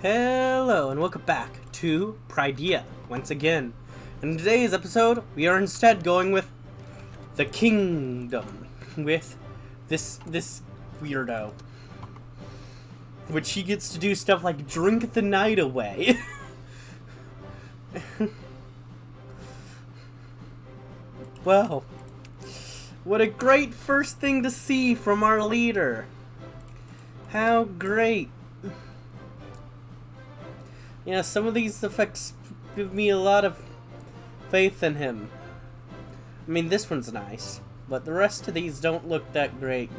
Hello and welcome back to Pridea once again. In today's episode, we are instead going with the kingdom with this weirdo, which he gets to do stuff like drink the night away. Well, what a great first thing to see from our leader. How great. Yeah, some of these effects give me a lot of faith in him. I mean, this one's nice, but the rest of these don't look that great.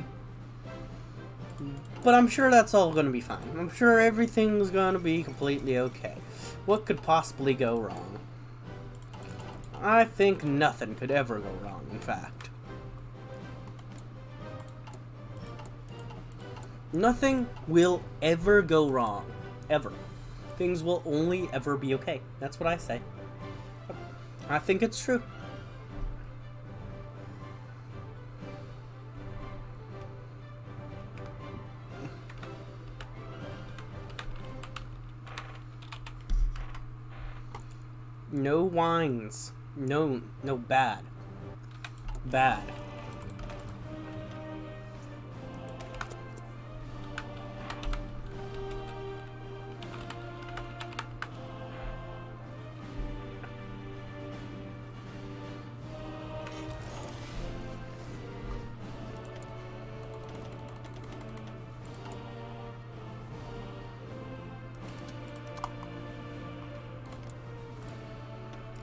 But I'm sure that's all going to be fine. I'm sure everything's going to be completely okay. What could possibly go wrong? I think nothing could ever go wrong, in fact. Nothing will ever go wrong. Ever. Things will only ever be okay. That's what I say. I think it's true. No wines. No bad. Bad.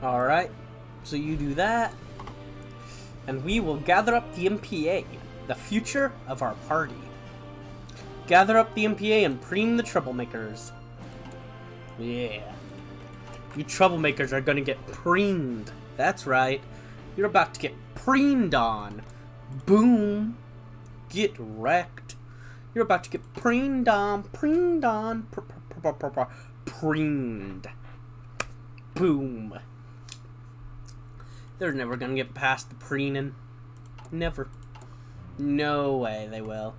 Alright, so you do that, and we will gather up the MPA, the future of our party. Gather up the MPA and preen the troublemakers. Yeah. You troublemakers are gonna get preened. That's right. You're about to get preened on. Boom. Get wrecked. You're about to get preened on, preened on, preened. Boom. They're never gonna get past the preening. Never. No way they will.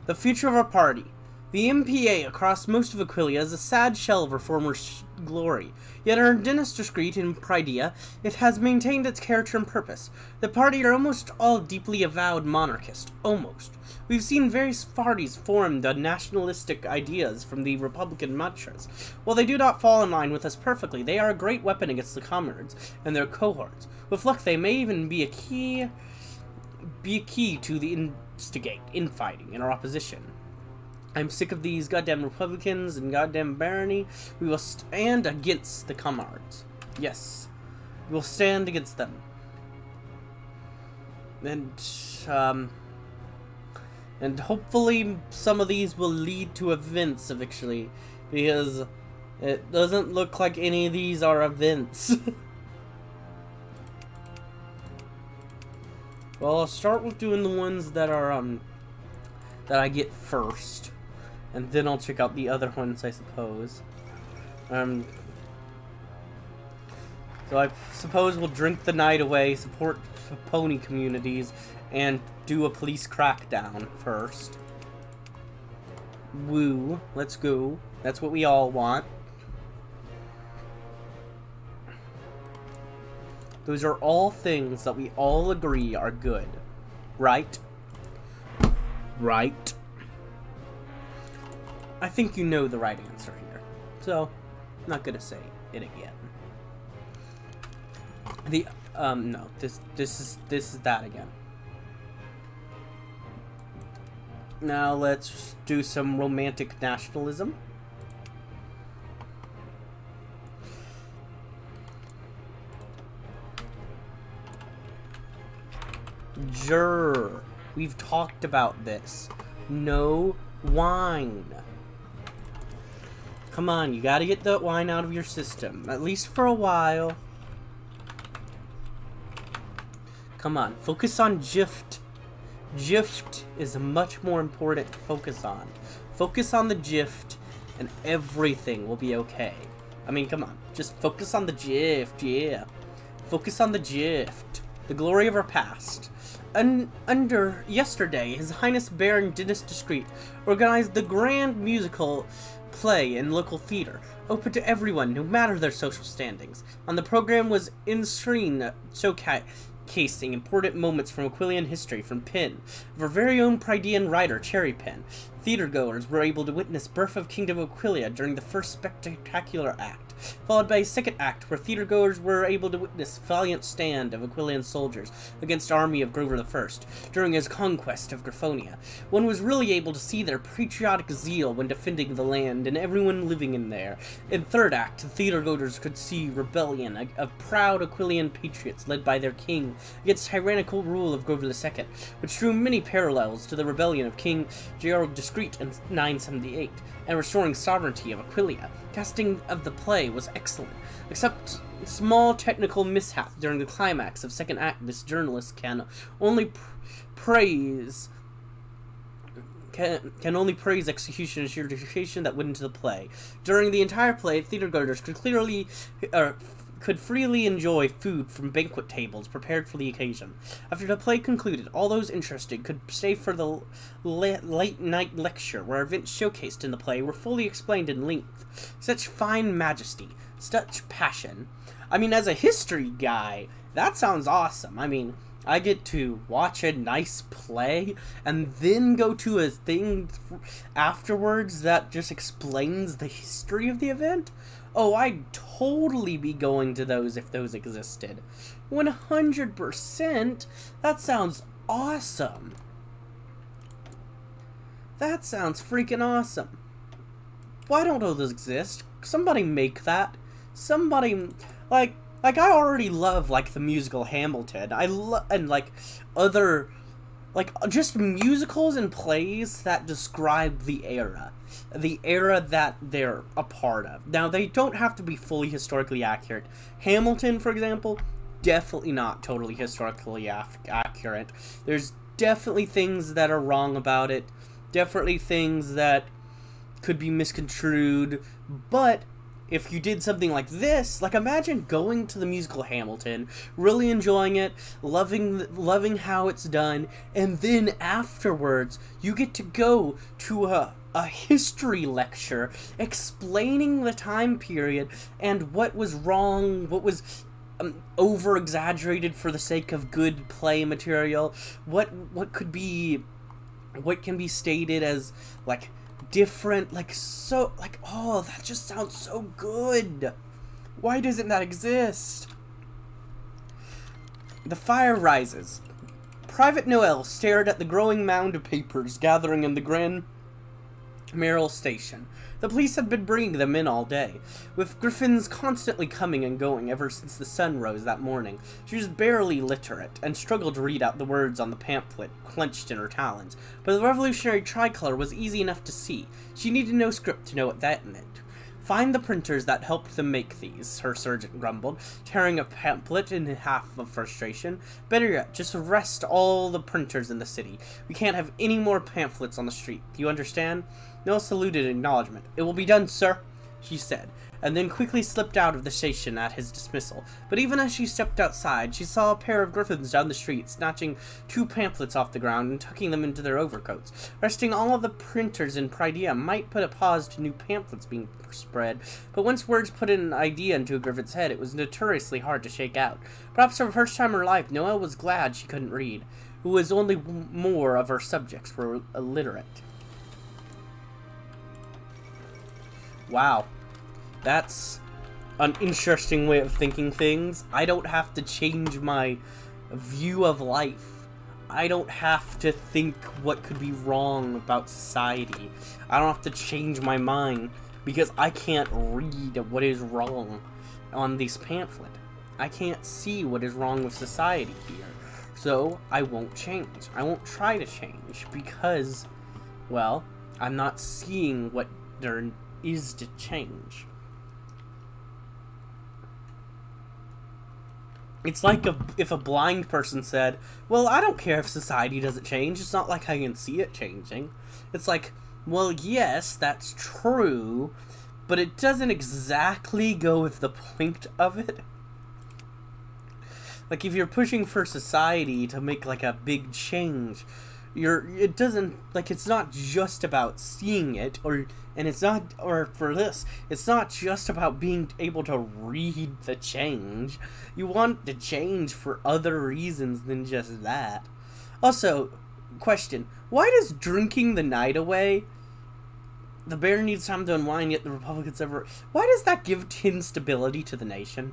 The future of our party. The MPA across most of Aquilia is a sad shell of her former glory. Yet our dense discreet in Pridea, it has maintained its character and purpose. The party are almost all deeply avowed monarchist. Almost. We've seen various parties formed on nationalistic ideas from the Republican mantras. While they do not fall in line with us perfectly, they are a great weapon against the comrades and their cohorts. With luck, they may even be a key to the instigate infighting in our opposition. I'm sick of these goddamn Republicans and goddamn Barony. We will stand against the comrades. Yes. We will stand against them. And hopefully some of these will lead to events eventually, because it doesn't look like any of these are events. Well, I'll start with doing the ones that are that I get first, and then I'll check out the other ones, I suppose. So I suppose we'll drink the night away, support pony communities, and do a police crackdown first. Woo, let's go. That's what we all want. Those are all things that we all agree are good. Right? Right? I think you know the right answer here. So, I'm not gonna say it again. No, this is that again. Now let's do some romantic nationalism. Jurr. We've talked about this. No wine. Come on, you gotta get the wine out of your system. At least for a while. Come on, focus on Gift. Gift is much more important to focus on. Focus on the Gift and everything will be okay. I mean, come on. Just focus on the Gift, yeah. Focus on the Gift. The glory of our past. Under yesterday, His Highness Baron Dinas Discreet organized the grand musical play in local theater, open to everyone, no matter their social standings. On the program was in-screen showcasing important moments from Aquilian history from pen of our very own Pridean writer, Cherry Pen. Theatergoers were able to witness Birth of Kingdom of Aquilia during the first spectacular act, followed by a second act where theatergoers were able to witness valiant stand of Aquilian soldiers against the army of Grover I during his conquest of Griffonia. One was really able to see their patriotic zeal when defending the land and everyone living in there. In third act, theatergoers could see rebellion of proud Aquilian patriots led by their king against tyrannical rule of Grover II, which drew many parallels to the rebellion of King Gerald Discreet in 978, and restoring sovereignty of Aquilia. Casting of the play was excellent, except small technical mishap during the climax of second act. This journalist can only praise execution and sheer dedication that went into the play. During the entire play, theatergoers could freely enjoy food from banquet tables prepared for the occasion. After the play concluded, all those interested could stay for the late-night lecture, where events showcased in the play were fully explained in length. Such fine majesty, such passion. I mean, as a history guy, that sounds awesome. I mean, I get to watch a nice play and then go to a thing afterwards that just explains the history of the event. Oh, I'd totally be going to those if those existed. 100%? That sounds awesome. That sounds freaking awesome. Why don't those exist? Somebody make that. Somebody, like I already love, like, the musical Hamilton. And, like, other, like, just musicals and plays that describe the era that they're a part of. Now, they don't have to be fully historically accurate. Hamilton, for example, definitely not totally historically accurate. There's definitely things that are wrong about it, definitely things that could be misconstrued, but if you did something like this, like, imagine going to the musical Hamilton, really enjoying it, loving how it's done, and then afterwards, you get to go to a history lecture explaining the time period and what was wrong, what was over-exaggerated for the sake of good play material, what can be stated as, like, different, like, so, like, oh, that just sounds so good. Why doesn't that exist? The fire rises. Private Noel stared at the growing mound of papers gathering in the Grand Merrill station. The police had been bringing them in all day, with Griffins constantly coming and going ever since the sun rose that morning. She was barely literate, and struggled to read out the words on the pamphlet clenched in her talons, but the revolutionary tricolor was easy enough to see. She needed no script to know what that meant. Find the printers that helped them make these, her sergeant grumbled, tearing a pamphlet in half of frustration. Better yet, just arrest all the printers in the city. We can't have any more pamphlets on the street. Do you understand? Noel saluted in acknowledgement. It will be done, sir, she said, and then quickly slipped out of the station at his dismissal. But even as she stepped outside, she saw a pair of griffins down the street, snatching 2 pamphlets off the ground and tucking them into their overcoats. Arresting all of the printers in Pridea might put a pause to new pamphlets being spread, but once words put an idea into a griffin's head, it was notoriously hard to shake out. Perhaps for the first time in her life, Noelle was glad she couldn't read, who was only more of her subjects were illiterate. Wow. That's an interesting way of thinking things. I don't have to change my view of life. I don't have to think what could be wrong about society. I don't have to change my mind because I can't read what is wrong on this pamphlet. I can't see what is wrong with society here. So I won't change. I won't try to change because, well, I'm not seeing what there is to change. It's like if a blind person said, well, I don't care if society doesn't change, it's not like I can see it changing. It's like, well, yes, that's true, but it doesn't exactly go with the point of it. Like, if you're pushing for society to make, like, a big change, it doesn't, like, it's not just about seeing it, it's not just about being able to read the change. You want the change for other reasons than just that. Also, question, why does drinking the night away, the bear needs time to unwind, yet the Republicans why does that give 10 stability to the nation?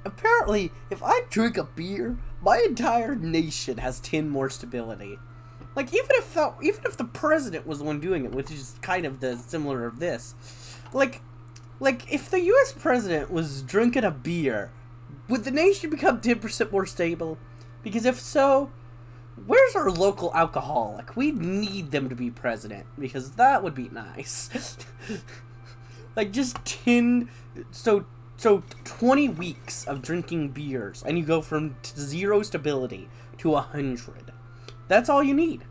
Apparently, if I drink a beer, my entire nation has 10 more stability. Like, even if the president was the one doing it, which is kind of the similar of this, like, if the U.S. president was drinking a beer, would the nation become 10% more stable? Because if so, where's our local alcoholic? We need them to be president, because that would be nice. Like, just 20 weeks of drinking beers, and you go from 0 stability to 100. That's all you need.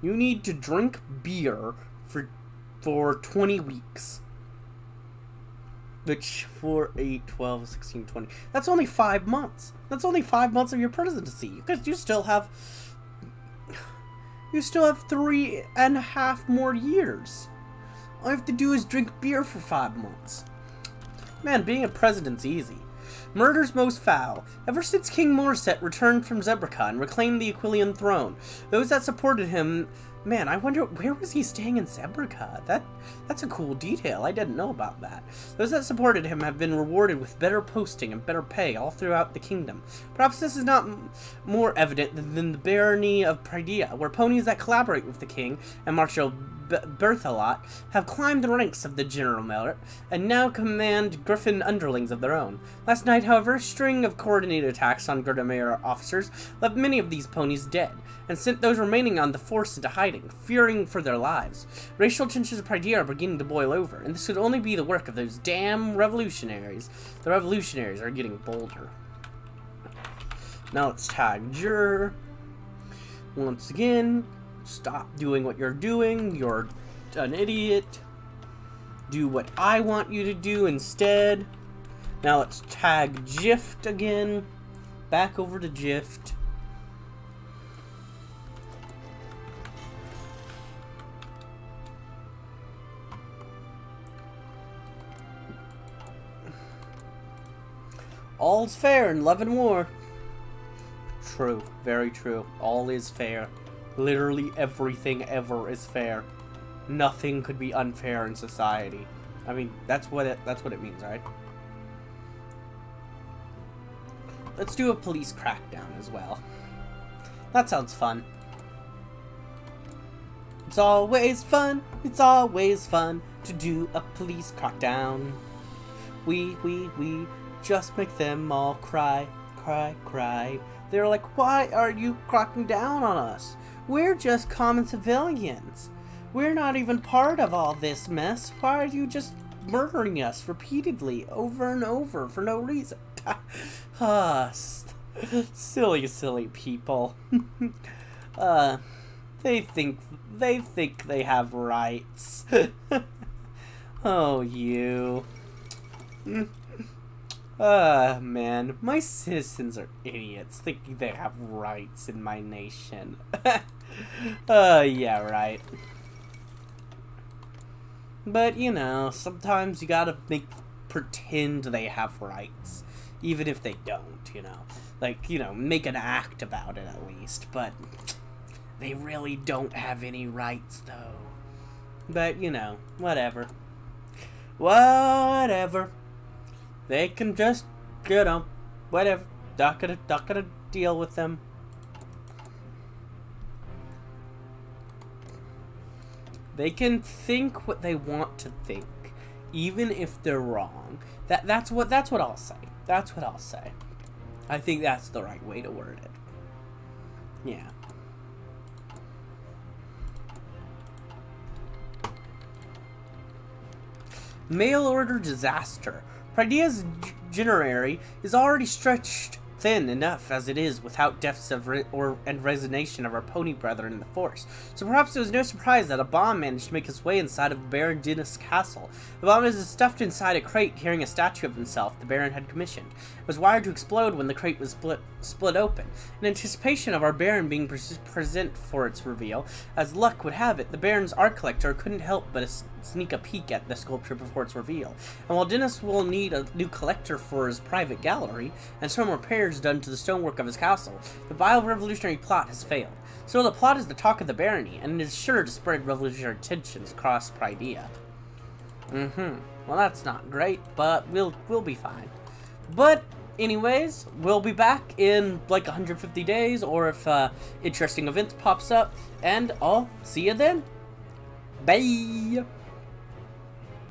You need to drink beer for 20 weeks. Which, for 8, 12, 16, 20... That's only 5 months. That's only 5 months of your presidency. Because you still have 3.5 more years. All you have to do is drink beer for 5 months. Man, being a president's easy. Murder's most foul. Ever since King Morset returned from Zebraca and reclaimed the Aquilian throne, those that supported him... Man, I wonder, where was he staying in Zebraca? That's a cool detail. I didn't know about that. Those that supported him have been rewarded with better posting and better pay all throughout the kingdom. Perhaps this is not more evident than the Barony of Pridea, where ponies that collaborate with the king and Marshal Berthelot have climbed the ranks of the general merit and now command griffin underlings of their own. Last night, however, a string of coordinated attacks on Gardemir officers left many of these ponies dead, and sent those remaining on the force into hiding, fearing for their lives. Racial tensions of Pridea are beginning to boil over, and this could only be the work of those damn revolutionaries. The revolutionaries are getting bolder. Now let's tag Jur. Once again, stop doing what you're doing. You're an idiot. Do what I want you to do instead. Now let's tag Gift again. Back over to Gift. All's fair in love and war. True, very true. All is fair. Literally everything ever is fair. Nothing could be unfair in society. I mean, that's what it means, right? Let's do a police crackdown as well. That sounds fun. It's always fun to do a police crackdown. We just make them all cry, cry, cry. They're like, why are you cracking down on us? We're just common civilians. We're not even part of all this mess. Why are you just murdering us repeatedly, over and over, for no reason? Silly, silly people. They think they have rights. Oh, you. Man, my citizens are idiots, thinking they have rights in my nation. Yeah, right. But, you know, sometimes you gotta pretend they have rights, even if they don't, you know. Like, you know, make an act about it at least, but they really don't have any rights, though. But, you know, whatever. Whatever. They can just, you know, whatever. Not gonna deal with them. They can think what they want to think, even if they're wrong. That's what I'll say. That's what I'll say. I think that's the right way to word it. Yeah. Mail order disaster. Pridea's generary is already stretched thin enough as it is without depths of and resonation of our pony brethren in the force. So perhaps it was no surprise that a bomb managed to make its way inside of Baron Dinas' castle. The bomb is stuffed inside a crate carrying a statue of himself the Baron had commissioned. It was wired to explode when the crate was split open. In anticipation of our Baron being present for its reveal, as luck would have it, the Baron's art collector couldn't help but sneak a peek at the sculpture before its reveal. And while Dinas will need a new collector for his private gallery, and some repairs done to the stonework of his castle, the vile revolutionary plot has failed. So the plot is the talk of the barony, and it is sure to spread revolutionary tensions across Pridea. Well, that's not great, but we'll be fine. But anyways, we'll be back in like 150 days, or if interesting events pops up, and I'll see you then. Bye!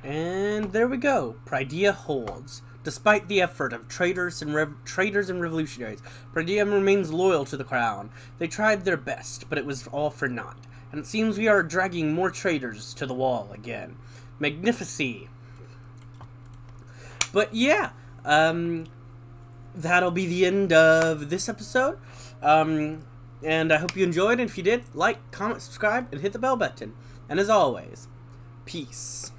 And there we go. Pridea holds. Despite the effort of traitors and revolutionaries, Pridea remains loyal to the crown. They tried their best, but it was all for naught. And it seems we are dragging more traitors to the wall again. Magnifici. But yeah, that'll be the end of this episode. And I hope you enjoyed, and if you did, like, comment, subscribe, and hit the bell button. And as always, peace.